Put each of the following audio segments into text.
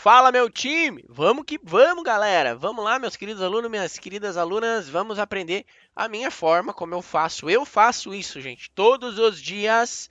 Fala, meu time! Vamos que vamos, galera! Vamos lá, meus queridos alunos, minhas queridas alunas, vamos aprender a minha forma, como eu faço. Eu faço isso, gente, todos os dias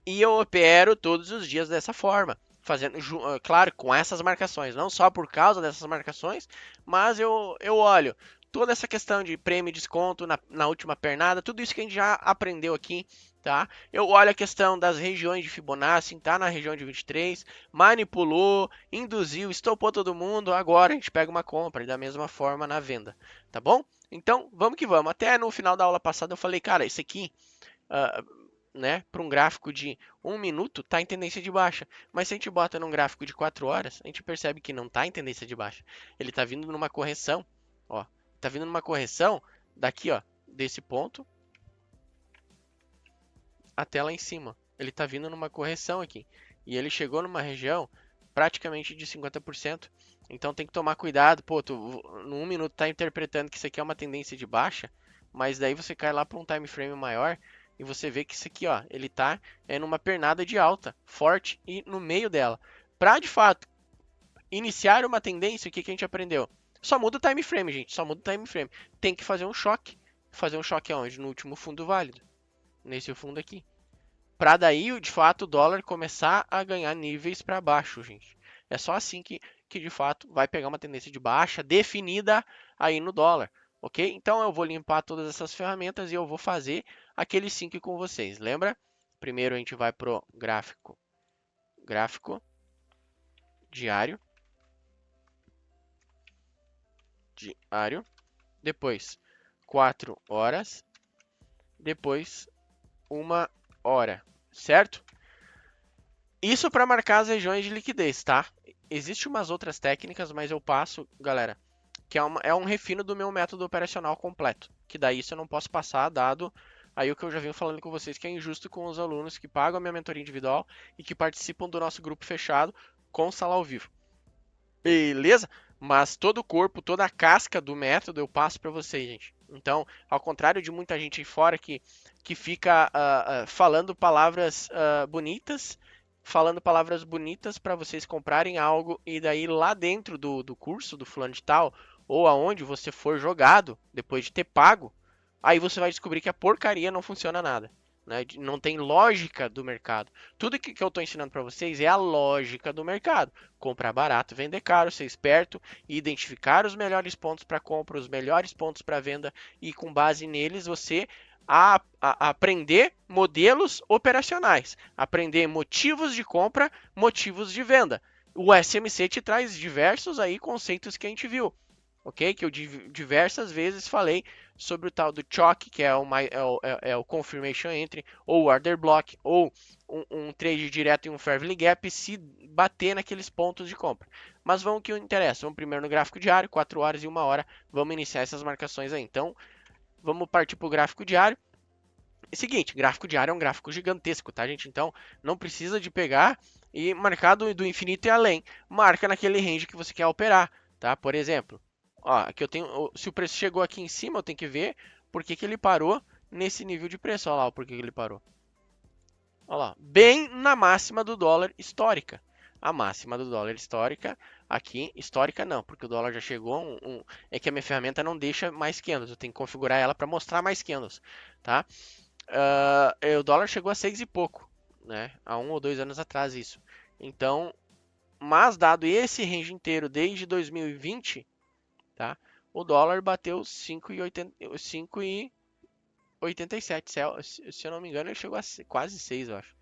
e eu opero todos os dias dessa forma. Fazendo, claro, com essas marcações, não só por causa dessas marcações, mas eu olho toda essa questão de prêmio e desconto na última pernada, tudo isso que a gente já aprendeu aqui, tá? Eu olho a questão das regiões de Fibonacci, tá na região de 23, manipulou, induziu, estopou todo mundo, agora a gente pega uma compra e da mesma forma na venda, tá bom? Então, vamos que vamos. Até no final da aula passada eu falei, cara, isso aqui, né, para um gráfico de 1 minuto, está em tendência de baixa. Mas se a gente bota num gráfico de 4 horas, a gente percebe que não está em tendência de baixa. Ele está vindo numa correção, ó. Está vindo numa correção daqui, ó, desse ponto até lá em cima. Ele está vindo numa correção aqui. E ele chegou numa região praticamente de 50%. Então tem que tomar cuidado. Pô, tu no 1 minuto tá interpretando que isso aqui é uma tendência de baixa, mas daí você cai lá para um time frame maior e você vê que isso aqui, ó, ele tá numa pernada de alta, forte e no meio dela. Para de fato iniciar uma tendência, o que que a gente aprendeu? Só muda o time frame, gente, só muda o time frame. Tem que fazer um choque. Fazer um choque aonde? No último fundo válido, nesse fundo aqui. Para daí, de fato, o dólar começar a ganhar níveis para baixo, gente. É só assim que, de fato, vai pegar uma tendência de baixa definida aí no dólar, ok? Então, eu vou limpar todas essas ferramentas e eu vou fazer aquele sync com vocês. Lembra? Primeiro, a gente vai para o gráfico diário, depois 4 horas, depois 1 hora, certo? Isso para marcar as regiões de liquidez, tá? Existem umas outras técnicas, mas eu passo, galera, que é um refino do meu método operacional completo. Que daí isso eu não posso passar, dado aí o que eu já venho falando com vocês, que é injusto com os alunos que pagam a minha mentoria individual e que participam do nosso grupo fechado com sala ao vivo. Beleza? Mas todo o corpo, toda a casca do método eu passo para vocês, gente. Então, ao contrário de muita gente aí fora que fica falando palavras bonitas, falando palavras bonitas para vocês comprarem algo e daí lá dentro do curso do fulano de tal, ou aonde você for jogado, depois de ter pago, aí você vai descobrir que a porcaria não funciona nada. Né? Não tem lógica do mercado. Tudo que eu estou ensinando para vocês é a lógica do mercado. Comprar barato, vender caro, ser esperto e identificar os melhores pontos para compra, os melhores pontos para venda e com base neles você aprender modelos operacionais, aprender motivos de compra, motivos de venda. O SMC te traz diversos aí conceitos que a gente viu, ok? Que eu diversas vezes falei sobre o tal do choque, que é o confirmation entry, ou order block, ou um trade direto em um fair value gap, se bater naqueles pontos de compra. Mas vamos que interessa. Vamos primeiro no gráfico diário, 4 horas e 1 hora. Vamos iniciar essas marcações aí. Então, vamos partir para o gráfico diário. É o seguinte, gráfico diário é um gráfico gigantesco, tá, gente? Então, não precisa de pegar e marcar do infinito e além. Marca naquele range que você quer operar, tá? Por exemplo, ó, aqui eu tenho, se o preço chegou aqui em cima, eu tenho que ver por que ele parou nesse nível de preço. Olha lá por que ele parou. Olha lá, bem na máxima do dólar histórica. A máxima do dólar histórica, aqui, histórica não, porque o dólar já chegou é que a minha ferramenta não deixa mais candles, eu tenho que configurar ela para mostrar mais candles, tá? O dólar chegou a 6 e pouco, né? Há 1 ou 2 anos atrás isso. Então, mas dado esse range inteiro desde 2020, tá? O dólar bateu 5,87. Se eu não me engano, ele chegou a quase 6, eu acho.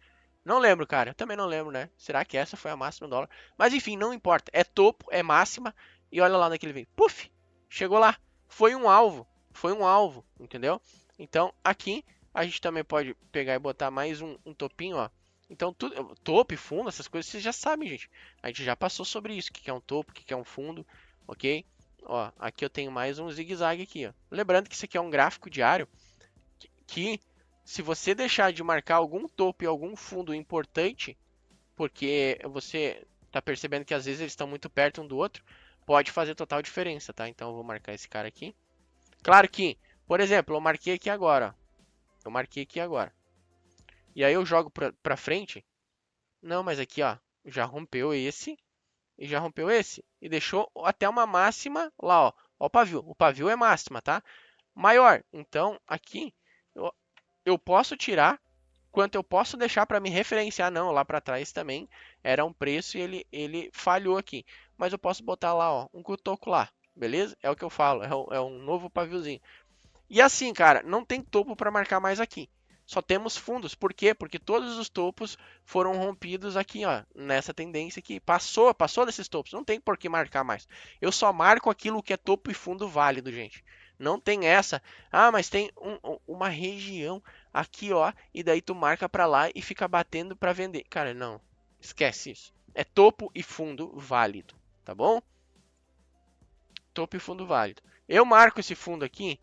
Não lembro, cara. Eu também não lembro, né? Será que essa foi a máxima do dólar? Mas enfim, não importa. É topo, é máxima. E olha lá onde é que ele vem. Puf! Chegou lá. Foi um alvo. Foi um alvo, entendeu? Então, aqui a gente também pode pegar e botar mais um topinho, ó. Então, topo e fundo, essas coisas vocês já sabem, gente. A gente já passou sobre isso. O que é um topo, o que é um fundo, ok? Ó, aqui eu tenho mais um zigue-zague aqui, ó. Lembrando que isso aqui é um gráfico diário que se você deixar de marcar algum topo e algum fundo importante, porque você está percebendo que às vezes eles estão muito perto um do outro, pode fazer total diferença, tá? Então eu vou marcar esse cara aqui. Claro que, por exemplo, eu marquei aqui agora, ó. Eu marquei aqui agora. E aí eu jogo para frente. Não, mas aqui, ó, já rompeu esse e já rompeu esse e deixou até uma máxima lá, ó. Ó o pavio. O pavio é máxima, tá? Maior. Então, aqui eu posso tirar quanto eu posso deixar para me referenciar. Não, lá para trás também era um preço e ele falhou aqui. Mas eu posso botar lá, ó, um cotoco lá. Beleza? É o que eu falo. É um novo paviozinho. E assim, cara, não tem topo para marcar mais aqui. Só temos fundos. Por quê? Porque todos os topos foram rompidos aqui, ó, nessa tendência aqui. Passou desses topos. Não tem por que marcar mais. Eu só marco aquilo que é topo e fundo válido, gente. Não tem essa. Ah, mas tem uma região aqui, ó, e daí tu marca para lá e fica batendo para vender. Cara, não. Esquece isso. É topo e fundo válido, tá bom? Topo e fundo válido. Eu marco esse fundo aqui.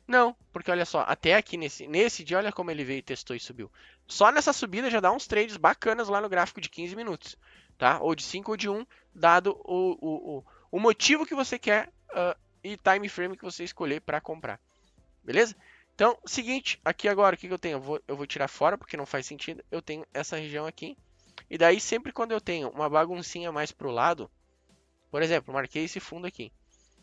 Não, porque olha só, até aqui nesse dia, olha como ele veio, testou e subiu. Só nessa subida já dá uns trades bacanas lá no gráfico de 15 minutos, tá? Ou de 5 ou de 1, dado o motivo que você quer e time frame que você escolher para comprar, beleza? Então, seguinte, aqui agora, o que eu tenho? Eu vou tirar fora, porque não faz sentido. Eu tenho essa região aqui. E daí, sempre quando eu tenho uma baguncinha mais pro lado, por exemplo, marquei esse fundo aqui.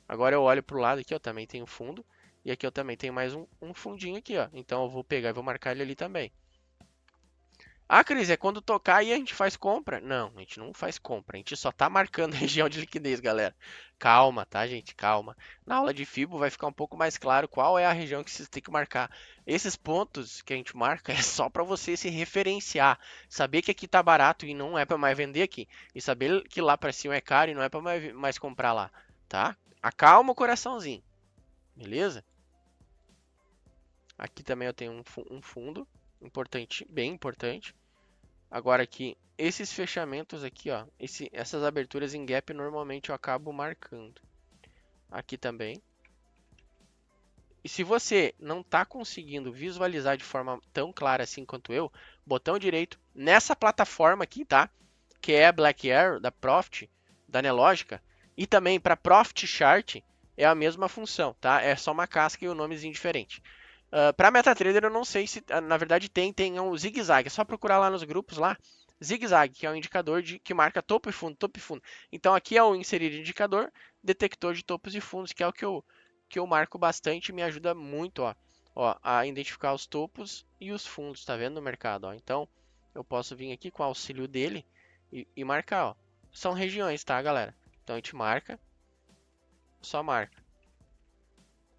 Agora eu olho para o lado aqui, eu também tenho fundo. E aqui eu também tenho mais um fundinho aqui, ó. Então eu vou pegar e vou marcar ele ali também. Ah, Cris, é quando tocar e a gente faz compra? Não, a gente não faz compra. A gente só tá marcando região de liquidez, galera. Calma, tá, gente? Calma. Na aula de FIBO vai ficar um pouco mais claro qual é a região que vocês têm que marcar. Esses pontos que a gente marca é só para você se referenciar. Saber que aqui tá barato e não é para mais vender aqui. E saber que lá para cima é caro e não é para mais comprar lá, tá? Acalma o coraçãozinho, beleza? Aqui também eu tenho um fundo importante, bem importante. Agora aqui, esses fechamentos aqui, ó, essas aberturas em gap normalmente eu acabo marcando. Aqui também. E se você não está conseguindo visualizar de forma tão clara assim quanto eu, botão direito nessa plataforma aqui, tá? Que é a Black Arrow da Profit, da Nelogica, e também para Profit Chart é a mesma função, tá? É só uma casca e o um nomezinho diferente. Para MetaTrader eu não sei se, na verdade tem um zigue-zague, é só procurar lá nos grupos lá, zigue-zague, que é um indicador que marca topo e fundo, topo e fundo. Então aqui é o inserir indicador, detector de topos e fundos, que é o que eu marco bastante e me ajuda muito, ó, a identificar os topos e os fundos, tá vendo no mercado, ó. Então eu posso vir aqui com o auxílio dele e marcar, ó. São regiões, tá, galera? Então a gente marca, só marca,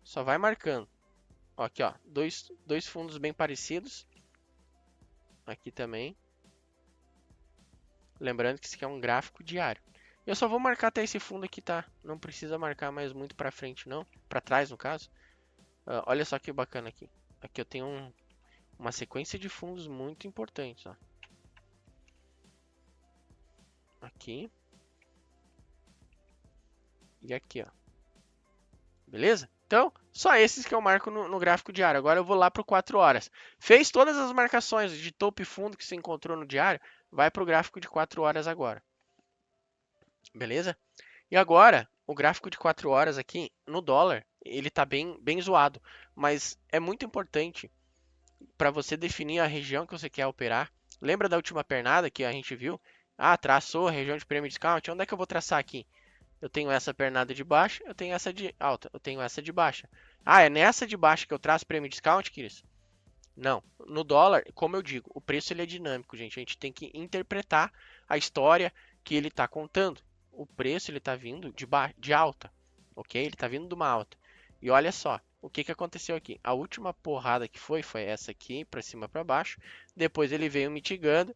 só vai marcando. Ó, aqui, ó, dois fundos bem parecidos. Aqui também. Lembrando que isso aqui é um gráfico diário. Eu só vou marcar até esse fundo aqui, tá? Não precisa marcar mais muito para frente, não. Para trás, no caso. Olha só que bacana aqui. Aqui eu tenho uma sequência de fundos muito importantes, ó. Aqui. E aqui, ó. Beleza? Então, só esses que eu marco no gráfico diário. Agora eu vou lá para o 4 horas. Fez todas as marcações de topo e fundo que você encontrou no diário, vai para o gráfico de 4 horas agora. Beleza? E agora, o gráfico de 4 horas aqui, no dólar, ele está bem zoado. Mas é muito importante para você definir a região que você quer operar. Lembra da última pernada que a gente viu? Ah, traçou a região de prêmio discount. Onde é que eu vou traçar aqui? Eu tenho essa pernada de baixa, eu tenho essa de alta, eu tenho essa de baixa. Ah, é nessa de baixa que eu traço prêmio discount, Kiris? Não. No dólar, como eu digo, o preço ele é dinâmico, gente. A gente tem que interpretar a história que ele está contando. O preço ele está vindo de alta, ok? Ele está vindo de uma alta. E olha só, o que aconteceu aqui? A última porrada que foi essa aqui, para cima para baixo. Depois ele veio mitigando.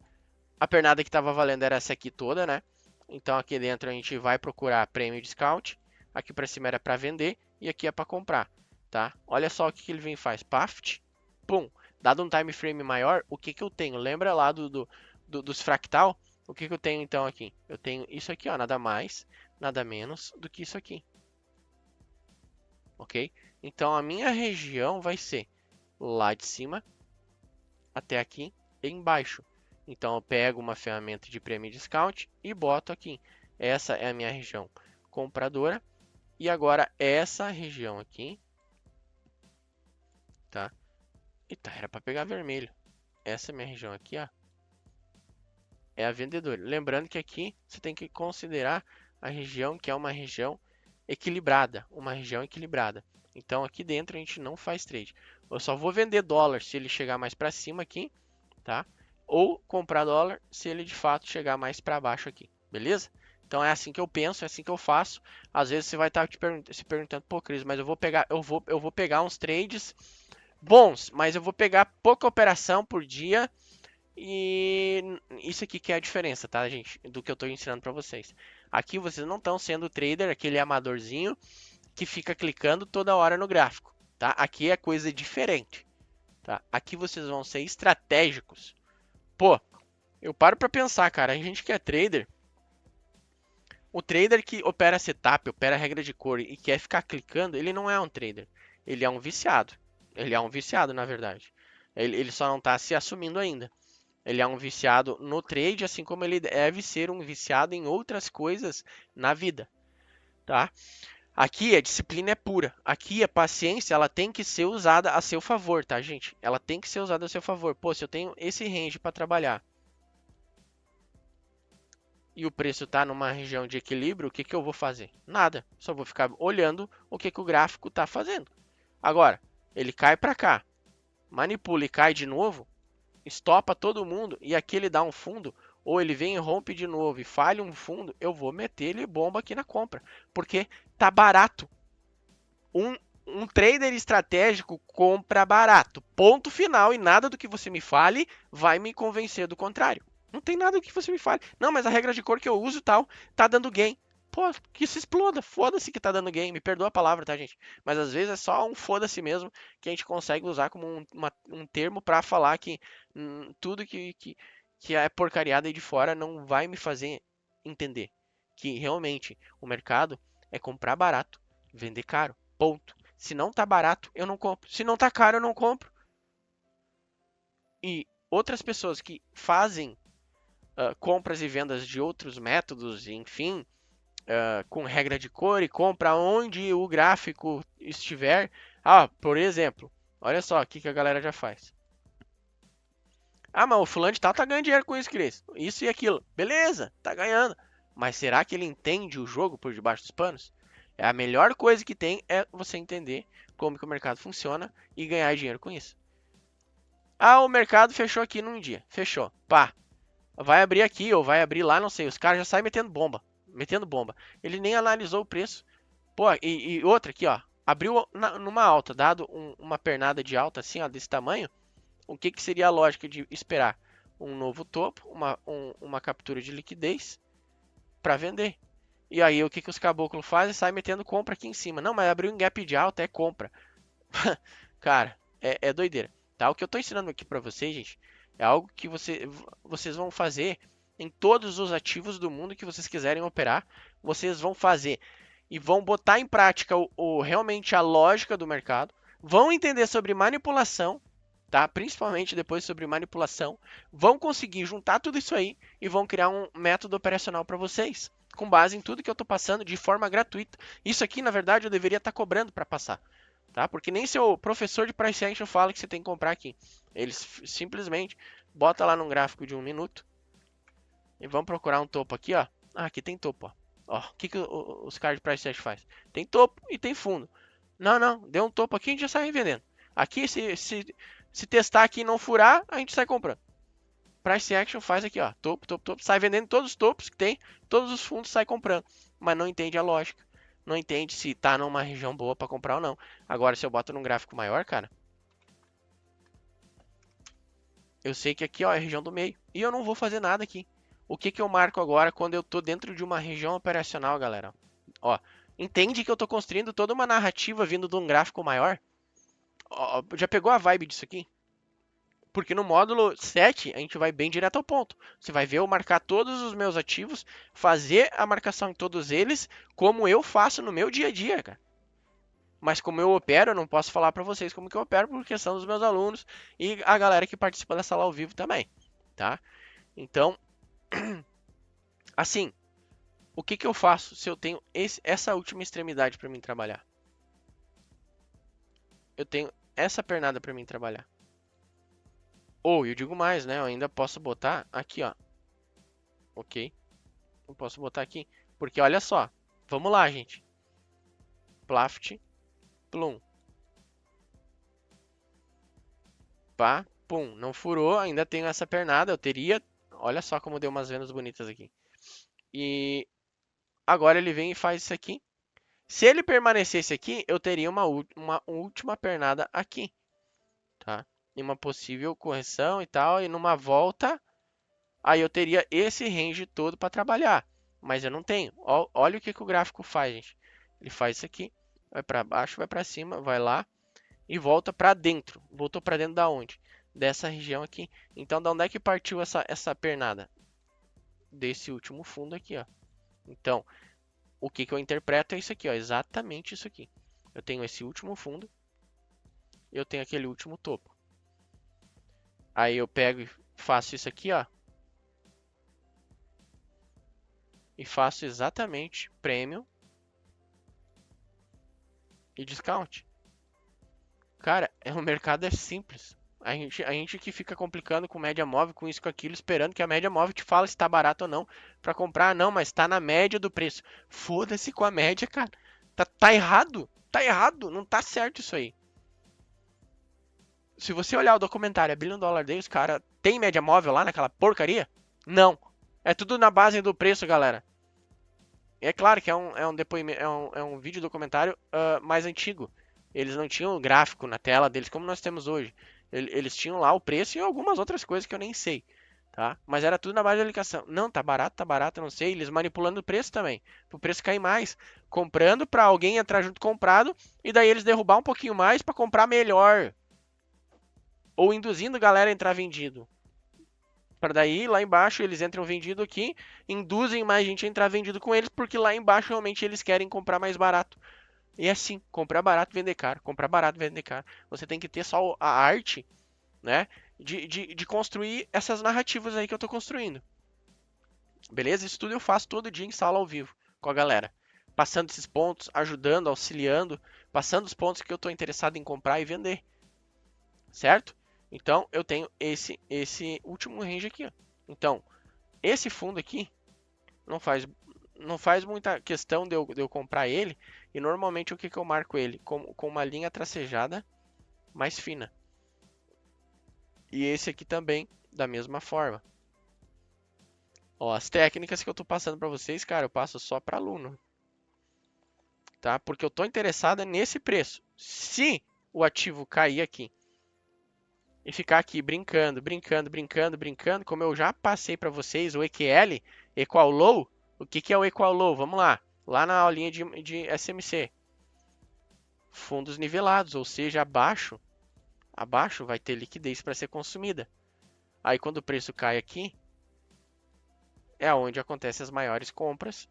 A pernada que estava valendo era essa aqui toda, né? Então aqui dentro a gente vai procurar prêmio discount. Aqui para cima era para vender e aqui é para comprar, tá? Olha só o que ele vem e faz. Paft, pum. Dado um time frame maior, o que eu tenho? Lembra lá dos fractal? O que eu tenho então aqui? Eu tenho isso aqui, ó, nada mais, nada menos do que isso aqui. Ok? Então a minha região vai ser lá de cima até aqui embaixo. Então eu pego uma ferramenta de prêmio discount e boto aqui. Essa é a minha região compradora. E agora essa região aqui, tá? Eita, era para pegar vermelho. Essa é a minha região aqui, ó. é a vendedora. Lembrando que aqui você tem que considerar a região que é uma região equilibrada, uma região equilibrada. Então aqui dentro a gente não faz trade. Eu só vou vender dólar se ele chegar mais para cima aqui, tá? Ou comprar dólar se ele de fato chegar mais para baixo aqui, beleza? Então é assim que eu penso, é assim que eu faço. Às vezes você vai estar se perguntando, pô, Cris, mas eu vou pegar uns trades bons, mas eu vou pegar pouca operação por dia e isso aqui que é a diferença, tá, gente, do que eu estou ensinando para vocês. Aqui vocês não estão sendo trader, aquele amadorzinho que fica clicando toda hora no gráfico, tá? Aqui é coisa diferente, tá? Aqui vocês vão ser estratégicos. Pô, eu paro para pensar, cara, a gente que é trader, o trader que opera setup, opera regra de cor e quer ficar clicando, ele não é um trader, ele é um viciado. Ele é um viciado, na verdade. Ele só não está se assumindo ainda. Ele é um viciado no trade, assim como ele deve ser um viciado em outras coisas na vida, tá? Aqui a disciplina é pura. Aqui a paciência, ela tem que ser usada a seu favor, tá, gente? Ela tem que ser usada a seu favor. Pô, se eu tenho esse range para trabalhar e o preço está numa região de equilíbrio, o que que eu vou fazer? Nada. Só vou ficar olhando o que que o gráfico está fazendo. Agora, ele cai para cá, manipula e cai de novo, estopa todo mundo e aqui ele dá um fundo, ou ele vem e rompe de novo e falha um fundo, eu vou meter ele bomba aqui na compra, porque tá barato. Um, um trader estratégico compra barato. Ponto final, e nada do que você me fale vai me convencer do contrário. Não tem nada do que você me fale. Não, mas a regra de cor que eu uso tal tá dando gain. Pô, que se exploda. Foda-se que tá dando gain. Me perdoa a palavra, tá, gente? Mas às vezes é só um foda-se mesmo que a gente consegue usar como um termo para falar que tudo que é porcariada aí de fora não vai me fazer entender que realmente o mercado é comprar barato, vender caro. Ponto. Se não tá barato, eu não compro. Se não tá caro, eu não compro. E outras pessoas que fazem compras e vendas de outros métodos, enfim, com regra de cor e compra onde o gráfico estiver. Ah, por exemplo, olha só o que a galera já faz. Ah, mas o fulano de tal tá ganhando dinheiro com isso, Cris. Isso e aquilo. Beleza, tá ganhando. Mas será que ele entende o jogo por debaixo dos panos? É a melhor coisa que tem é você entender como que o mercado funciona e ganhar dinheiro com isso. Ah, o mercado fechou aqui num dia. Fechou. Pá. Vai abrir aqui ou vai abrir lá, não sei. Os caras já saem metendo bomba. Metendo bomba. Ele nem analisou o preço. Pô, e outra aqui, ó. Abriu numa alta, dado uma pernada de alta assim, ó, desse tamanho. O que, que seria a lógica de esperar? Um novo topo, uma captura de liquidez para vender. E aí o que, que os caboclos fazem? Sai metendo compra aqui em cima. Não, mas abriu um gap de alta, é compra. Cara, é doideira. Tá? O que eu estou ensinando aqui para vocês, gente, é algo que vocês vão fazer em todos os ativos do mundo que vocês quiserem operar. Vocês vão fazer e vão botar em prática realmente a lógica do mercado. Vão entender sobre manipulação, tá? Principalmente depois sobre manipulação. Vão conseguir juntar tudo isso aí e vão criar um método operacional para vocês, com base em tudo que eu estou passando de forma gratuita. Isso aqui, na verdade, eu deveria estar cobrando para passar. Tá? Porque nem seu professor de price action fala que você tem que comprar aqui. Eles simplesmente bota lá num gráfico de 1 minuto e vão procurar um topo aqui, ó. Ah, aqui tem topo, ó. Ó, o que, que os caras de price action faz? Tem topo e tem fundo. Não, não, deu um topo aqui, a gente já sai vendendo. Aqui, se testar aqui e não furar, a gente sai comprando. Price action faz aqui, ó, topo, topo, topo, sai vendendo todos os topos que tem, todos os fundos sai comprando, mas não entende a lógica. Não entende se tá numa região boa para comprar ou não. Agora, se eu boto num gráfico maior, cara, eu sei que aqui ó, é a região do meio e eu não vou fazer nada aqui. O que, que eu marco agora quando eu tô dentro de uma região operacional, galera? Ó, entende que eu tô construindo toda uma narrativa vindo de um gráfico maior? Ó, já pegou a vibe disso aqui? Porque no módulo 7 a gente vai bem direto ao ponto. Você vai ver eu marcar todos os meus ativos, fazer a marcação em todos eles, como eu faço no meu dia a dia, cara. Mas como eu opero, eu não posso falar para vocês como que eu opero por questão dos meus alunos e a galera que participa da sala ao vivo também, tá? Então, assim, o que que eu faço se eu tenho essa última extremidade para mim trabalhar? Eu tenho essa pernada para mim trabalhar. Ou, eu digo mais, né? Eu ainda posso botar aqui, ó. ok? Eu posso botar aqui, porque olha só, vamos lá, gente. Plaft, plum. Pá, pum, não furou, ainda tenho essa pernada, eu teria, olha só como deu umas vendas bonitas aqui. E agora ele vem e faz isso aqui. Se ele permanecesse aqui, eu teria uma última pernada aqui, tá? E uma possível correção e tal, e numa volta, aí eu teria esse range todo para trabalhar. Mas eu não tenho. Olha o que o gráfico faz, gente. Ele faz isso aqui, vai para baixo, vai para cima, vai lá e volta para dentro. Voltou para dentro da onde? Dessa região aqui. Então, da onde é que partiu essa pernada? Desse último fundo aqui, ó. Então, o que eu interpreto é isso aqui, ó, exatamente isso aqui. Eu tenho esse último fundo, eu tenho aquele último topo. Aí eu pego e faço isso aqui, ó. E faço exatamente premium e discount. Cara, o mercado é simples. A gente que fica complicando com média móvel, com isso, com aquilo, esperando que a média móvel te fale se tá barato ou não para comprar. Não, mas tá na média do preço. Foda-se com a média, cara. Tá errado. Tá errado. Não tá certo isso aí. Se você olhar o documentário, a Billion Dollar Day, os caras tem média móvel lá naquela porcaria? Não. É tudo na base do preço, galera. E é claro que é um depoimento, é um vídeo documentário mais antigo. Eles não tinham gráfico na tela deles como nós temos hoje. Eles tinham lá o preço e algumas outras coisas que eu nem sei, tá? Mas era tudo na base da aplicação. Não, tá barato, não sei. Eles manipulando o preço também, para o preço cair mais, comprando para alguém entrar junto comprado e daí eles derrubar um pouquinho mais para comprar melhor, ou induzindo a galera a entrar vendido. Para daí, lá embaixo, eles entram vendido aqui, induzem mais gente a entrar vendido com eles, porque lá embaixo realmente eles querem comprar mais barato. E é assim, comprar barato, vender caro. Comprar barato, vender caro. Você tem que ter só a arte, né, de construir essas narrativas aí que eu estou construindo. Beleza? Isso tudo eu faço todo dia em sala ao vivo com a galera. Passando esses pontos, ajudando, auxiliando, passando os pontos que eu estou interessado em comprar e vender. Certo? Então, eu tenho esse último range aqui. Ó. Então, esse fundo aqui não faz muita questão de eu comprar ele. E normalmente o que eu marco ele? Com uma linha tracejada mais fina. E esse aqui também, da mesma forma. Ó, as técnicas que eu estou passando para vocês, cara, eu passo só para aluno. Tá? Porque eu estou interessado nesse preço. Se o ativo cair aqui e ficar aqui brincando, como eu já passei para vocês, o EQL, Equal Low, o que é o Equal Low? Vamos lá, lá na aulinha de SMC. Fundos nivelados, ou seja, abaixo vai ter liquidez para ser consumida. Aí quando o preço cai aqui, é onde acontecem as maiores compras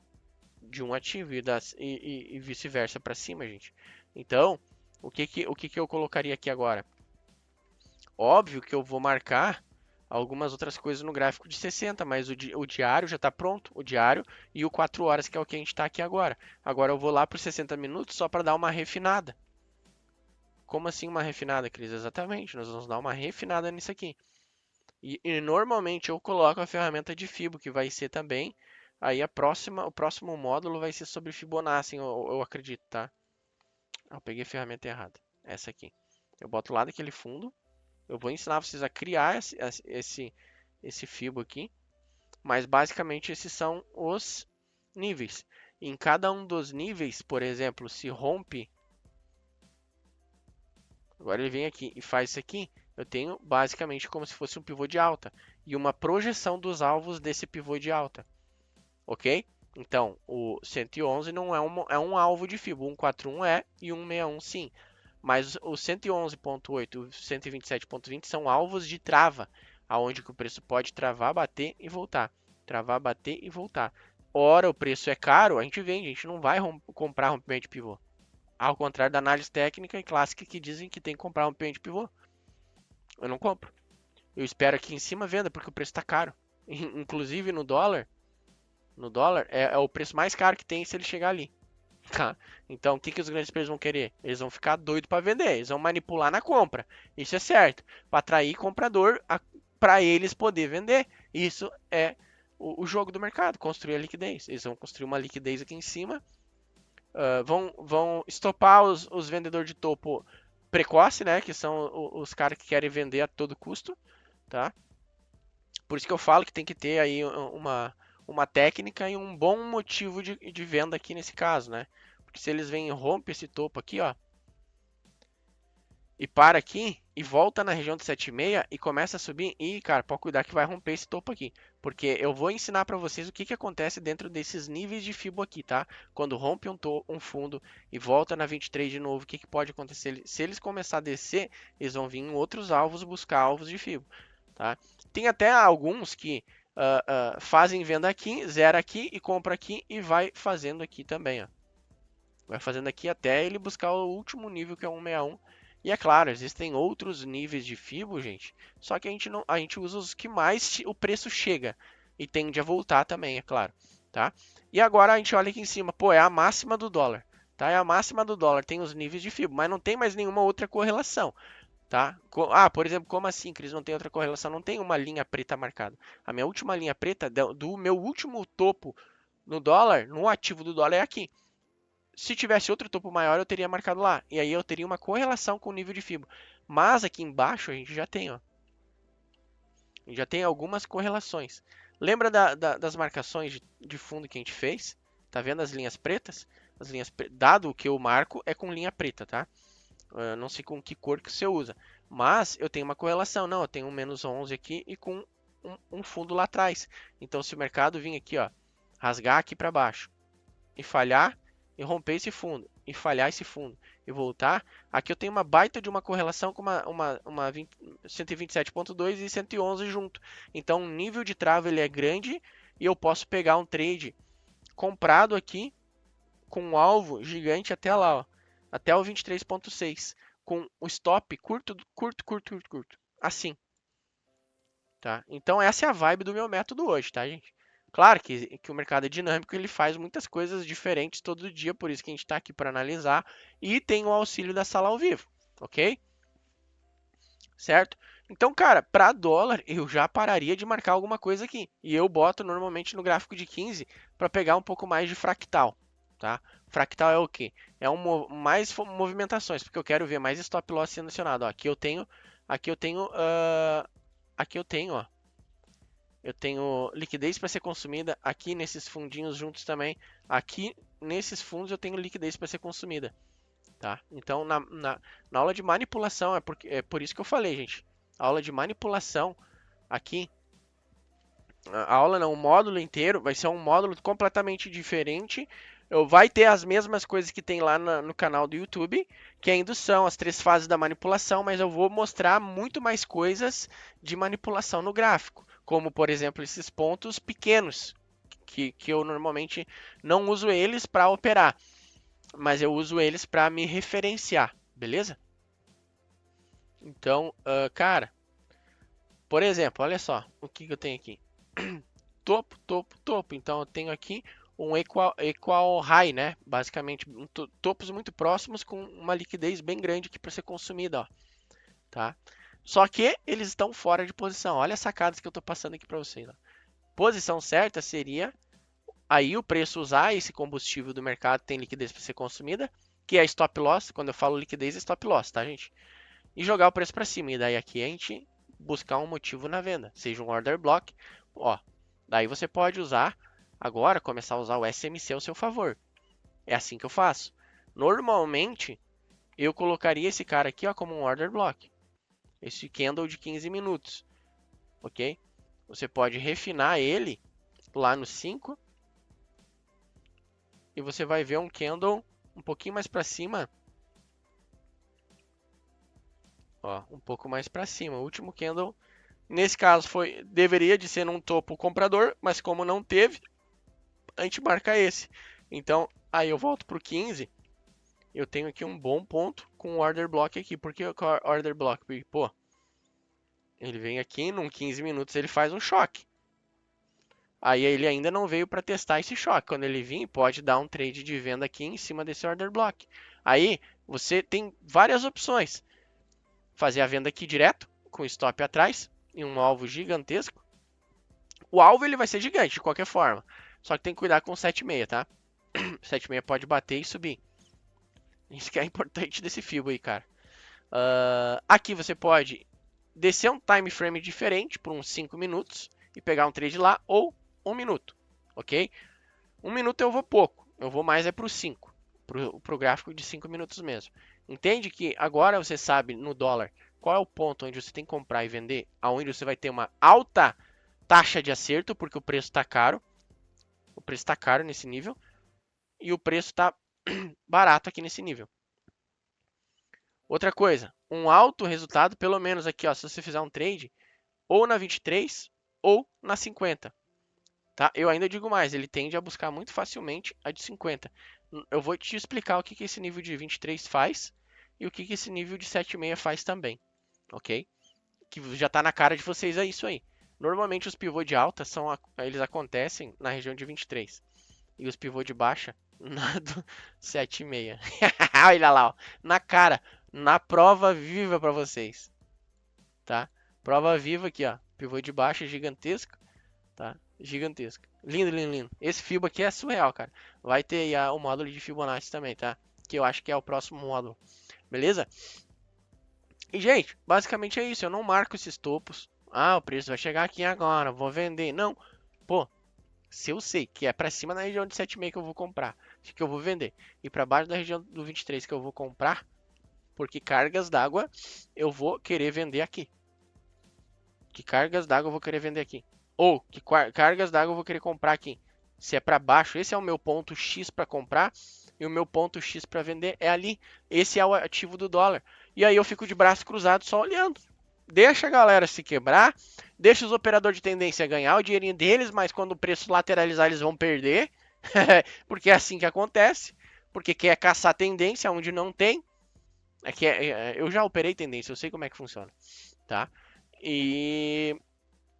de um ativo e vice-versa para cima, gente. Então, o que eu colocaria aqui agora? Óbvio que eu vou marcar algumas outras coisas no gráfico de 60, mas o diário já está pronto, o diário e o 4 horas, que é o que a gente está aqui agora. Agora eu vou lá para os 60 minutos só para dar uma refinada. Como assim uma refinada, Cris? Exatamente, nós vamos dar uma refinada nisso aqui. E normalmente eu coloco a ferramenta de Fibo, que vai ser também, aí o próximo módulo vai ser sobre Fibonacci, eu acredito, tá? Eu peguei a ferramenta errada, essa aqui. Eu boto lá daquele fundo, eu vou ensinar vocês a criar esse Fibo aqui, mas basicamente esses são os níveis. Em cada um dos níveis, por exemplo, se rompe, agora ele vem aqui e faz isso aqui, eu tenho basicamente como se fosse um pivô de alta e uma projeção dos alvos desse pivô de alta, ok? Então, o 111 não é um alvo de Fibo, 141 é e 161 sim. Mas o 111.8 e o 127.20 são alvos de trava, aonde que o preço pode travar, bater e voltar. Travar, bater e voltar. Ora, o preço é caro, a gente vende, a gente não vai comprar rompimento de pivô. Ao contrário da análise técnica e clássica que dizem que tem que comprar rompimento de pivô. Eu não compro. Eu espero aqui em cima venda, porque o preço está caro. Inclusive no dólar é o preço mais caro que tem se ele chegar ali. Tá? Então, o que os grandes players vão querer? Eles vão ficar doidos para vender, eles vão manipular na compra. Isso é certo, para atrair comprador para eles poder vender. Isso é o jogo do mercado, construir a liquidez. Eles vão construir uma liquidez aqui em cima, vão estopar os vendedores de topo precoce, né? Que são os caras que querem vender a todo custo, tá? Por isso que eu falo que tem que ter aí uma técnica e um bom motivo de venda aqui nesse caso, né? Porque se eles vêm e rompem esse topo aqui, ó, e para aqui e volta na região de 7,6 e começa a subir, e cara, pode cuidar que vai romper esse topo aqui, porque eu vou ensinar para vocês o que acontece dentro desses níveis de Fibo aqui, tá? Quando rompe um fundo e volta na 23 de novo, o que pode acontecer? Se eles começar a descer, eles vão vir em outros alvos buscar alvos de Fibo, tá? Tem até alguns que fazem venda aqui, zera aqui e compra aqui e vai fazendo aqui também, ó. Vai fazendo aqui até ele buscar o último nível que é 161. E é claro, existem outros níveis de Fibo, gente. Só que a gente usa os que mais o preço chega e tende a voltar também, é claro, tá? E agora a gente olha aqui em cima, pô, é a máxima do dólar, tá? É a máxima do dólar, tem os níveis de Fibo, mas não tem mais nenhuma outra correlação, tá? Por exemplo, como assim, Cris? Não tem outra correlação? Não tem uma linha preta marcada. A minha última linha preta do meu último topo no dólar, no ativo do dólar é aqui. Se tivesse outro topo maior, eu teria marcado lá. E aí eu teria uma correlação com o nível de Fibo. Mas aqui embaixo a gente já tem, ó. Já tem algumas correlações. Lembra das marcações de fundo que a gente fez? Tá vendo as linhas pretas? Dado o que eu marco, é com linha preta, tá? Não sei com que cor que você usa. Mas eu tenho uma correlação. Não, eu tenho um -11 aqui e com um fundo lá atrás. Então, se o mercado vir aqui, ó, rasgar aqui para baixo e falhar, e romper esse fundo, e falhar esse fundo, e voltar, aqui eu tenho uma baita de uma correlação com uma 127.2 e 111 junto. Então o nível de trava ele é grande e eu posso pegar um trade comprado aqui com um alvo gigante até lá, ó, até o 23.6, com o stop curto, curto, curto, curto, curto, assim, tá? Então essa é a vibe do meu método hoje, tá, gente? Claro que o mercado é dinâmico, ele faz muitas coisas diferentes todo dia, por isso que a gente está aqui para analisar e tem o auxílio da sala ao vivo, ok? Certo? Então, cara, para dólar eu já pararia de marcar alguma coisa aqui e eu boto normalmente no gráfico de 15 para pegar um pouco mais de fractal, tá? Fractal é o quê? É mais movimentações, porque eu quero ver mais stop loss sendo acionado. Ó, aqui eu tenho, ó. Eu tenho liquidez para ser consumida aqui nesses fundinhos juntos também. Aqui nesses fundos eu tenho liquidez para ser consumida, tá? Então na aula de manipulação é por isso que eu falei, gente. A aula de manipulação aqui, a aula não, o módulo inteiro vai ser um módulo completamente diferente. Vai ter as mesmas coisas que tem lá no canal do YouTube, que ainda são as 3 fases da manipulação, mas eu vou mostrar muito mais coisas de manipulação no gráfico, como por exemplo esses pontos pequenos, que eu normalmente não uso eles para operar, mas eu uso eles para me referenciar, beleza? Então, cara, por exemplo, olha só o que eu tenho aqui. Topo, topo, topo. Então eu tenho aqui um equal high, né? Basicamente, topos muito próximos com uma liquidez bem grande aqui para ser consumida, ó, tá? Só que eles estão fora de posição. Olha as sacadas que eu estou passando aqui para vocês. Ó. Posição certa seria aí o preço usar esse combustível do mercado tem liquidez para ser consumida, que é stop loss. Quando eu falo liquidez é stop loss, tá, gente? E jogar o preço para cima. E daí aqui a gente buscar um motivo na venda, seja um order block, ó. Daí você pode usar agora, começar a usar o SMC ao seu favor. É assim que eu faço. Normalmente, eu colocaria esse cara aqui ó, como um order block. Esse candle de 15 minutos, ok? Você pode refinar ele lá no 5 e você vai ver um candle um pouquinho mais para cima. Ó, um pouco mais para cima. O último candle, nesse caso, deveria de ser num topo comprador, mas como não teve, a gente marca esse. Então, aí eu volto para o 15. Eu tenho aqui um bom ponto com o order block aqui. Por que o order block? Porque, pô, ele vem aqui, num 15 minutos ele faz um choque. Aí ele ainda não veio para testar esse choque. Quando ele vir, pode dar um trade de venda aqui em cima desse order block. Aí você tem várias opções. Fazer a venda aqui direto, com stop atrás, em um alvo gigantesco. O alvo ele vai ser gigante de qualquer forma. Só que tem que cuidar com o 7,6, tá? 7,6 pode bater e subir. Isso que é importante desse Fibo aí, cara. Aqui você pode descer um time frame diferente por uns 5 minutos e pegar um trade lá, ou 1 minuto, ok? 1 minuto eu vou pouco, eu vou mais é para o 5, para o gráfico de 5 minutos mesmo. Entende que agora você sabe no dólar qual é o ponto onde você tem que comprar e vender, aonde você vai ter uma alta taxa de acerto, porque o preço está caro. O preço está caro nesse nível e o preço está barato aqui nesse nível. Outra coisa, um alto resultado, pelo menos aqui, ó, se você fizer um trade, ou na 23 ou na 50. Tá? Eu ainda digo mais, ele tende a buscar muito facilmente a de 50. Eu vou te explicar o que esse nível de 23 faz e o que esse nível de 7,6 faz também, ok? Que já está na cara de vocês, é isso aí. Normalmente os pivôs de alta eles acontecem na região de 23 e os pivôs de baixa na do 7,6. Olha lá, ó, na cara, na prova viva para vocês, tá? Prova viva aqui, ó, pivô de baixa gigantesco, tá? Gigantesco. Lindo, lindo, lindo. Esse Fibo aqui é surreal, cara. Vai ter aí o módulo de Fibonacci também, tá? Que eu acho que é o próximo módulo. Beleza? E, gente, basicamente é isso. Eu não marco esses topos. Ah, o preço vai chegar aqui agora, vou vender. Não. Pô, se eu sei que é pra cima na região de 7,5 que eu vou comprar, que eu vou vender, e pra baixo da região do 23 que eu vou comprar, porque cargas d'água eu vou querer vender aqui. Que cargas d'água eu vou querer vender aqui. Ou que cargas d'água eu vou querer comprar aqui. Se é para baixo, esse é o meu ponto X para comprar e o meu ponto X para vender é ali. Esse é o ativo do dólar. E aí eu fico de braço cruzado só olhando. Deixa a galera se quebrar, deixa os operadores de tendência ganhar o dinheirinho deles, mas quando o preço lateralizar eles vão perder, porque é assim que acontece, porque quer caçar tendência onde não tem. Eu já operei tendência, eu sei como é que funciona, tá? E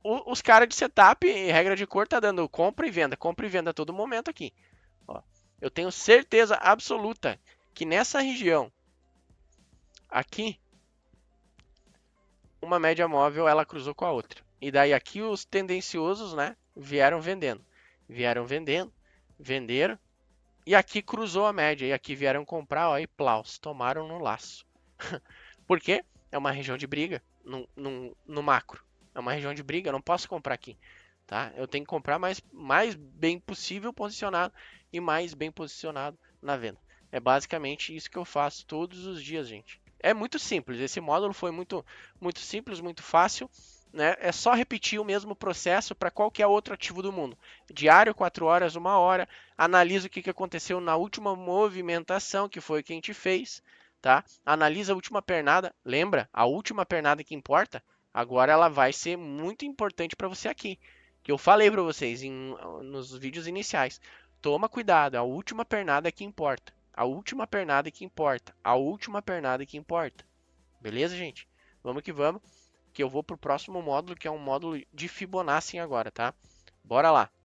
os caras de setup, regra de cor, tá dando compra e venda a todo momento aqui. Ó, eu tenho certeza absoluta que nessa região aqui, uma média móvel ela cruzou com a outra. E daí aqui os tendenciosos, né, vieram vendendo. Vieram vendendo, venderam. E aqui cruzou a média. E aqui vieram comprar, ó, e plaus, tomaram no laço. Por quê? É uma região de briga no macro. É uma região de briga, eu não posso comprar aqui. Tá? Eu tenho que comprar mais bem possível posicionado e mais bem posicionado na venda. É basicamente isso que eu faço todos os dias, gente. É muito simples. Esse módulo foi muito simples, muito fácil. Né? É só repetir o mesmo processo para qualquer outro ativo do mundo. Diário, 4 horas, 1 hora. Analisa o que aconteceu na última movimentação, que foi o que a gente fez. Tá? Analisa a última pernada. Lembra? A última pernada que importa. Agora ela vai ser muito importante para você aqui. Que eu falei para vocês nos vídeos iniciais. Toma cuidado, a última pernada é que importa. A última pernada é que importa. A última pernada é que importa. Beleza, gente? Vamos que vamos, que eu vou pro próximo módulo, que é um módulo de Fibonacci agora, tá? Bora lá.